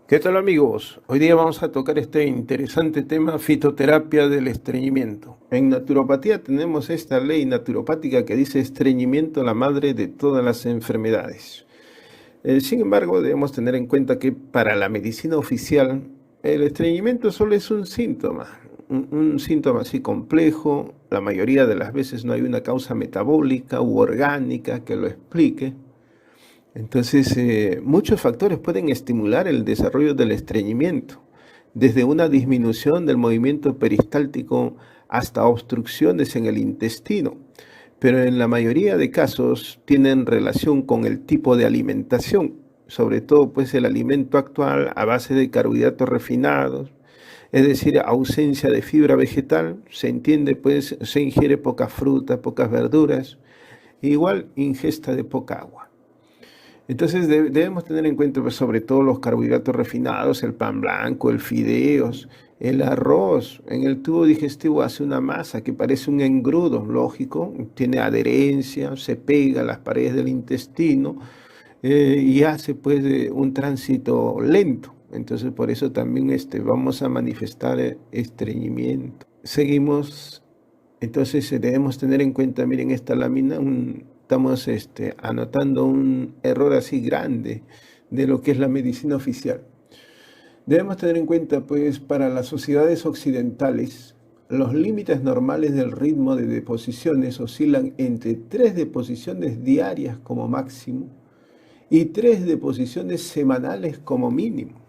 ¿Qué tal amigos? Hoy día vamos a tocar este interesante tema, fitoterapia del estreñimiento. En naturopatía tenemos esta ley naturopática que dice estreñimiento la madre de todas las enfermedades. Sin embargo, debemos tener en cuenta que para la medicina oficial el estreñimiento solo es un síntoma, un síntoma así complejo. La mayoría de las veces no hay una causa metabólica u orgánica que lo explique. Entonces, muchos factores pueden estimular el desarrollo del estreñimiento, desde una disminución del movimiento peristáltico hasta obstrucciones en el intestino, pero en la mayoría de casos tienen relación con el tipo de alimentación, sobre todo pues el alimento actual a base de carbohidratos refinados, es decir, ausencia de fibra vegetal, se entiende pues se ingiere poca fruta, pocas verduras, igual ingesta de poca agua. Entonces debemos tener en cuenta pues, sobre todo los carbohidratos refinados, el pan blanco, el fideos, el arroz. En el tubo digestivo hace una masa que parece un engrudo, lógico, tiene adherencia, se pega a las paredes del intestino y hace pues un tránsito lento. Entonces por eso también vamos a manifestar estreñimiento. Seguimos, entonces debemos tener en cuenta, miren esta lámina, estamos anotando un error así grande de lo que es la medicina oficial. Debemos tener en cuenta, pues, para las sociedades occidentales, los límites normales del ritmo de deposiciones oscilan entre 3 deposiciones diarias como máximo y 3 deposiciones semanales como mínimo.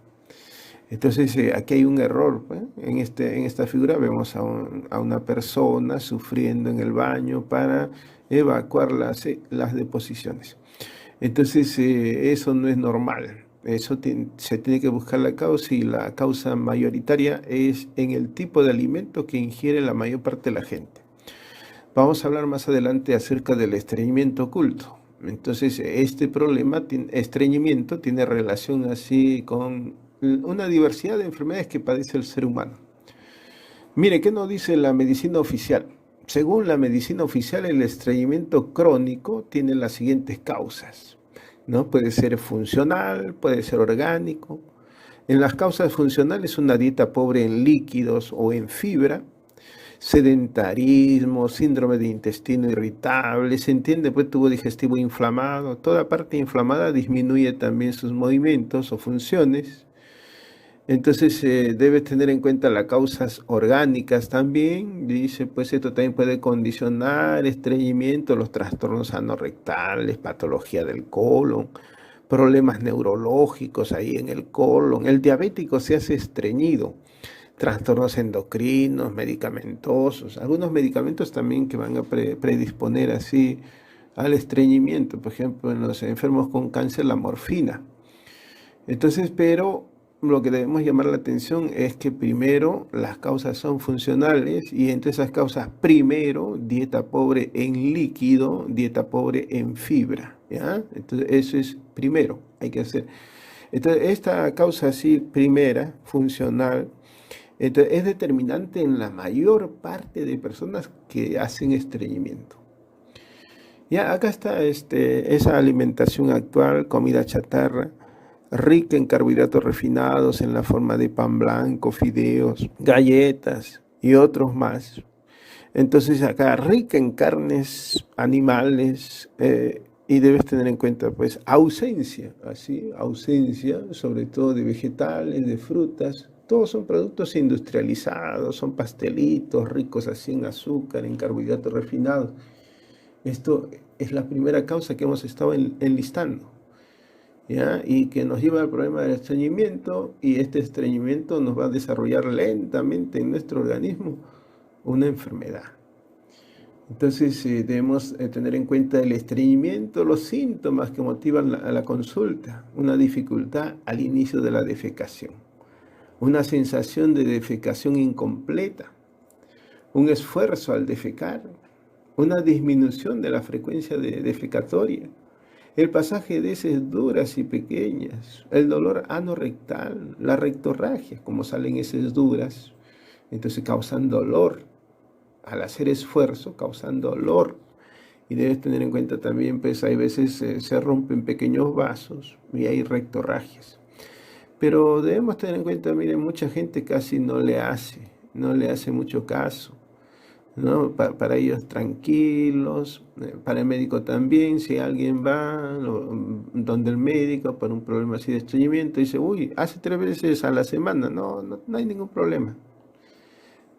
Entonces, aquí hay un error, ¿eh? En esta figura vemos a una persona sufriendo en el baño para evacuar las deposiciones. Entonces, eso no es normal. Se tiene que buscar la causa y la causa mayoritaria es en el tipo de alimento que ingiere la mayor parte de la gente. Vamos a hablar más adelante acerca del estreñimiento oculto. Entonces, este problema, estreñimiento, tiene relación así con una diversidad de enfermedades que padece el ser humano. Mire, ¿qué nos dice la medicina oficial? Según la medicina oficial, el estreñimiento crónico tiene las siguientes causas, ¿no? Puede ser funcional, puede ser orgánico. En las causas funcionales, una dieta pobre en líquidos o en fibra, sedentarismo, síndrome de intestino irritable, se entiende, pues tubo digestivo inflamado, toda parte inflamada disminuye también sus movimientos o funciones. Entonces debe tener en cuenta las causas orgánicas también, dice, pues esto también puede condicionar estreñimiento, los trastornos anorrectales, patología del colon, problemas neurológicos ahí en el colon, el diabético se hace estreñido, trastornos endocrinos, medicamentosos, algunos medicamentos también que van a predisponer así al estreñimiento, por ejemplo, en los enfermos con cáncer, la morfina. Entonces, pero lo que debemos llamar la atención es que primero las causas son funcionales y entre esas causas, primero, dieta pobre en líquido, dieta pobre en fibra, ¿ya? Entonces, eso es primero, hay que hacer. Entonces, esta causa así, primera, funcional, entonces, es determinante en la mayor parte de personas que hacen estreñimiento. Ya, acá está esa alimentación actual, comida chatarra, rica en carbohidratos refinados en la forma de pan blanco, fideos, galletas y otros más. Entonces acá rica en carnes animales y debes tener en cuenta pues ausencia, así, ausencia sobre todo de vegetales, de frutas. Todos son productos industrializados, son pastelitos ricos así en azúcar, en carbohidratos refinados. Esto es la primera causa que hemos estado enlistando. ¿Ya? Y que nos lleva al problema del estreñimiento y este estreñimiento nos va a desarrollar lentamente en nuestro organismo una enfermedad. Entonces debemos tener en cuenta el estreñimiento, los síntomas que motivan a la consulta, una dificultad al inicio de la defecación, una sensación de defecación incompleta, un esfuerzo al defecar, una disminución de la frecuencia defecatoria, el pasaje de heces duras y pequeñas, el dolor anorrectal, la rectorragia, como salen heces duras, entonces causan dolor. Al hacer esfuerzo, causan dolor. Y debes tener en cuenta también, pues hay veces se rompen pequeños vasos y hay rectorragias. Pero debemos tener en cuenta, miren, mucha gente casi no le hace mucho caso, ¿no? Para ellos tranquilos, para el médico también, si alguien va donde el médico por un problema así de estreñimiento, dice, uy, hace 3 veces a la semana, no hay ningún problema.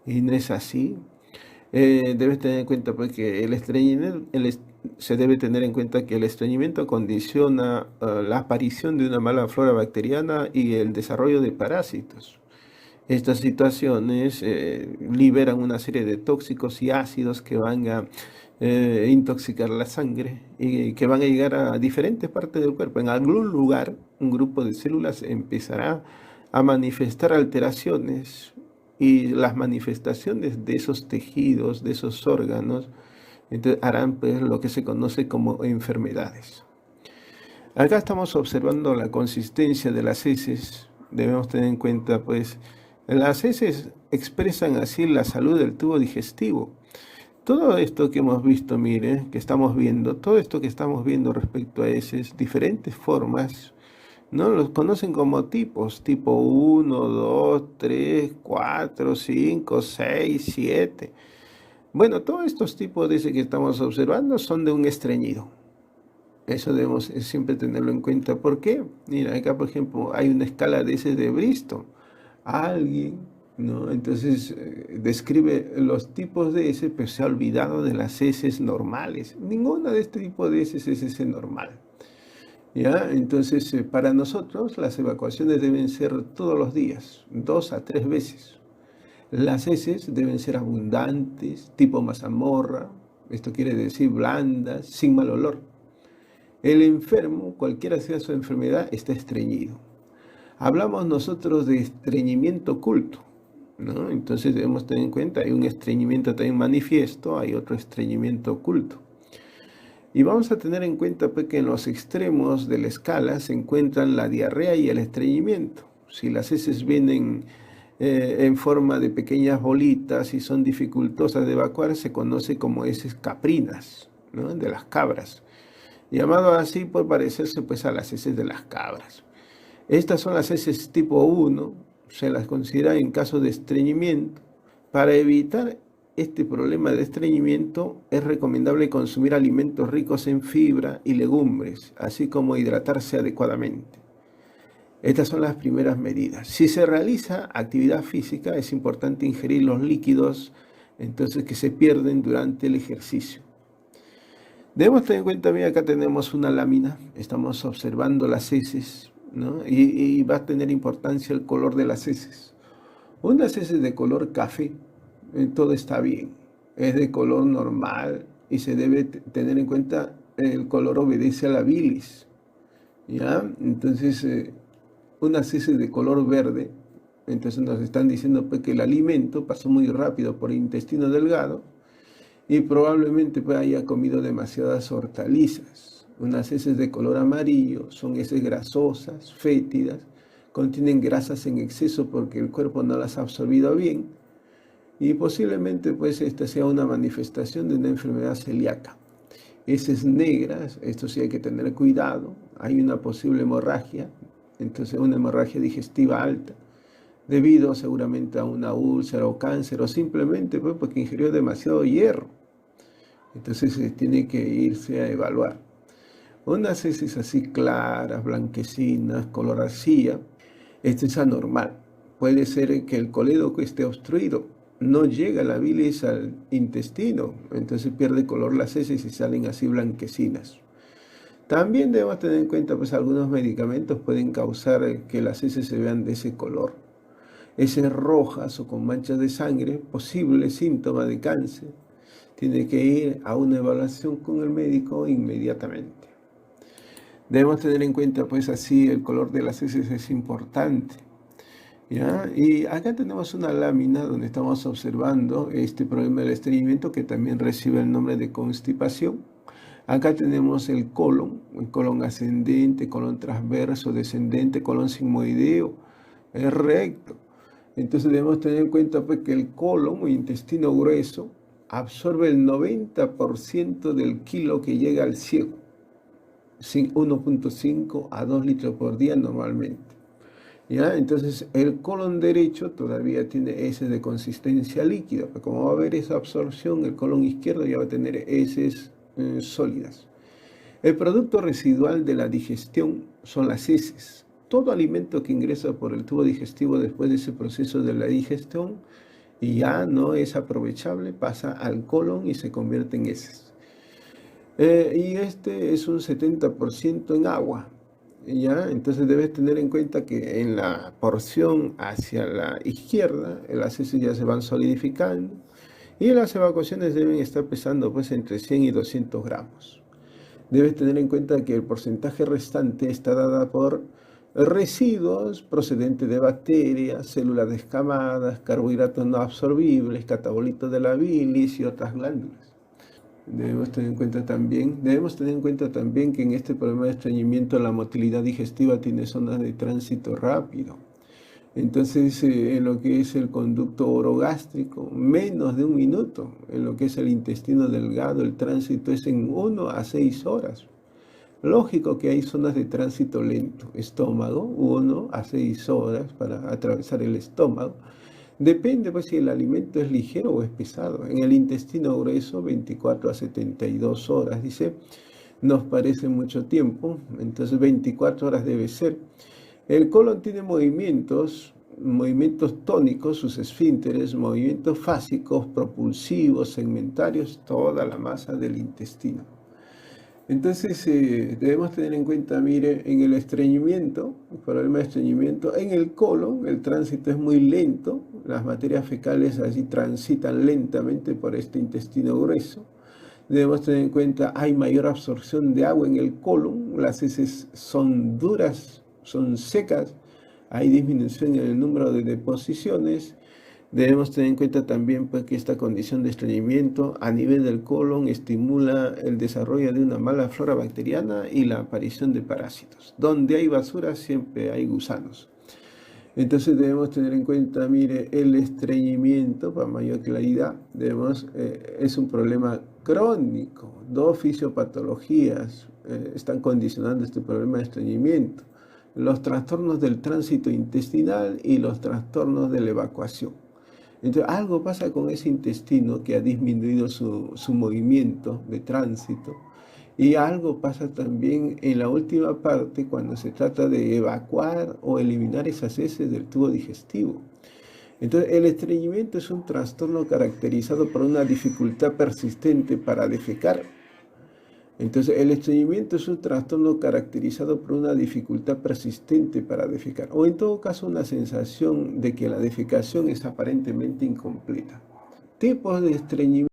Y no es así. Debes tener en cuenta pues, que el estreñimiento, se debe tener en cuenta que el estreñimiento condiciona la aparición de una mala flora bacteriana y el desarrollo de parásitos. Estas situaciones liberan una serie de tóxicos y ácidos que van a intoxicar la sangre y que van a llegar a diferentes partes del cuerpo. En algún lugar, un grupo de células empezará a manifestar alteraciones y las manifestaciones de esos tejidos, de esos órganos, entonces harán pues, lo que se conoce como enfermedades. Acá estamos observando la consistencia de las heces. Debemos tener en cuenta, pues, las heces expresan así la salud del tubo digestivo. Todo esto que hemos visto, mire, que estamos viendo, todo esto que estamos viendo respecto a heces, diferentes formas, ¿no? Los conocen como tipos, tipo 1, 2, 3, 4, 5, 6, 7. Bueno, todos estos tipos de heces que estamos observando son de un estreñido. Eso debemos siempre tenerlo en cuenta. ¿Por qué? Mira, acá por ejemplo hay una escala de heces de Bristol. Alguien, ¿no? Entonces describe los tipos de heces, pero se ha olvidado de las heces normales. Ninguna de este tipo de heces es heces normal. ¿Ya? Entonces, para nosotros las evacuaciones deben ser todos los días, 2 a 3 veces. Las heces deben ser abundantes, tipo mazamorra, esto quiere decir blandas, sin mal olor. El enfermo, cualquiera sea su enfermedad, está estreñido. Hablamos nosotros de estreñimiento oculto, ¿no? Entonces debemos tener en cuenta, hay un estreñimiento también manifiesto, hay otro estreñimiento oculto. Y vamos a tener en cuenta pues, que en los extremos de la escala se encuentran la diarrea y el estreñimiento. Si las heces vienen en forma de pequeñas bolitas y son dificultosas de evacuar, se conoce como heces caprinas, ¿no? De las cabras, llamado así por parecerse pues, a las heces de las cabras. Estas son las heces tipo 1, se las considera en caso de estreñimiento. Para evitar este problema de estreñimiento es recomendable consumir alimentos ricos en fibra y legumbres, así como hidratarse adecuadamente. Estas son las primeras medidas. Si se realiza actividad física, es importante ingerir los líquidos entonces que se pierden durante el ejercicio. Debemos tener en cuenta, mira, acá tenemos una lámina, estamos observando las heces, ¿no? Y va a tener importancia el color de las heces. Unas heces de color café, todo está bien, es de color normal y se debe tener en cuenta el color obedece a la bilis, ¿ya? Entonces, unas heces de color verde, entonces nos están diciendo pues, que el alimento pasó muy rápido por el intestino delgado y probablemente pues, haya comido demasiadas hortalizas. Unas heces de color amarillo son heces grasosas, fétidas, contienen grasas en exceso porque el cuerpo no las ha absorbido bien y posiblemente pues esta sea una manifestación de una enfermedad celíaca. Heces negras, esto sí hay que tener cuidado, hay una posible hemorragia, entonces una hemorragia digestiva alta, debido seguramente a una úlcera o cáncer o simplemente pues, porque ingirió demasiado hierro. Entonces tiene que irse a evaluar. Unas heces así claras, blanquecinas, color arcilla, esto es anormal. Puede ser que el colédoco esté obstruido, no llega la bilis al intestino, entonces pierde color las heces y salen así blanquecinas. También debemos tener en cuenta pues algunos medicamentos pueden causar que las heces se vean de ese color. Heces rojas o con manchas de sangre, posible síntoma de cáncer. Tiene que ir a una evaluación con el médico inmediatamente. Debemos tener en cuenta pues así el color de las heces es importante, ¿ya? Y acá tenemos una lámina donde estamos observando este problema del estreñimiento que también recibe el nombre de constipación. Acá tenemos el colon ascendente, colon transverso, descendente, colon sigmoideo, el recto. Entonces debemos tener en cuenta pues, que el colon o intestino grueso absorbe el 90% del kilo que llega al ciego, 1.5 a 2 litros por día normalmente. ¿Ya? Entonces el colon derecho todavía tiene heces de consistencia líquida, pero como va a haber esa absorción, el colon izquierdo ya va a tener heces sólidas. El producto residual de la digestión son las heces. Todo alimento que ingresa por el tubo digestivo después de ese proceso de la digestión y ya no es aprovechable, pasa al colon y se convierte en heces. Y este es un 70% en agua. ¿Ya? Entonces debes tener en cuenta que en la porción hacia la izquierda, las heces ya se van solidificando y las evacuaciones deben estar pesando pues entre 100 y 200 gramos. Debes tener en cuenta que el porcentaje restante está dada por residuos procedentes de bacterias, células descamadas, carbohidratos no absorbibles, catabolitos de la bilis y otras glándulas. Debemos tener en cuenta también que en este problema de estreñimiento la motilidad digestiva tiene zonas de tránsito rápido. Entonces, en lo que es el conducto orogástrico, menos de un minuto. En lo que es el intestino delgado, el tránsito es en 1 a 6 horas. Lógico que hay zonas de tránsito lento. Estómago, 1 a 6 horas para atravesar el estómago. Depende pues si el alimento es ligero o es pesado. En el intestino grueso, 24 a 72 horas, dice, nos parece mucho tiempo, entonces 24 horas debe ser. El colon tiene movimientos tónicos, sus esfínteres, movimientos fásicos, propulsivos, segmentarios, toda la masa del intestino. Entonces debemos tener en cuenta, mire, en el estreñimiento, el problema de estreñimiento, en el colon el tránsito es muy lento, las materias fecales así transitan lentamente por este intestino grueso. Debemos tener en cuenta, hay mayor absorción de agua en el colon, las heces son duras, son secas, hay disminución en el número de deposiciones. Debemos tener en cuenta también pues, que esta condición de estreñimiento a nivel del colon estimula el desarrollo de una mala flora bacteriana y la aparición de parásitos. Donde hay basura siempre hay gusanos. Entonces debemos tener en cuenta, mire, el estreñimiento, para mayor claridad, es un problema crónico. 2 fisiopatologías están condicionando este problema de estreñimiento. Los trastornos del tránsito intestinal y los trastornos de la evacuación. Entonces, algo pasa con ese intestino que ha disminuido su movimiento de tránsito. Y algo pasa también en la última parte cuando se trata de evacuar o eliminar esas heces del tubo digestivo. Entonces, el estreñimiento es un trastorno caracterizado por una dificultad persistente para defecar. Entonces, el estreñimiento es un trastorno caracterizado por una dificultad persistente para defecar, o en todo caso una sensación de que la defecación es aparentemente incompleta. Tipos de estreñimiento.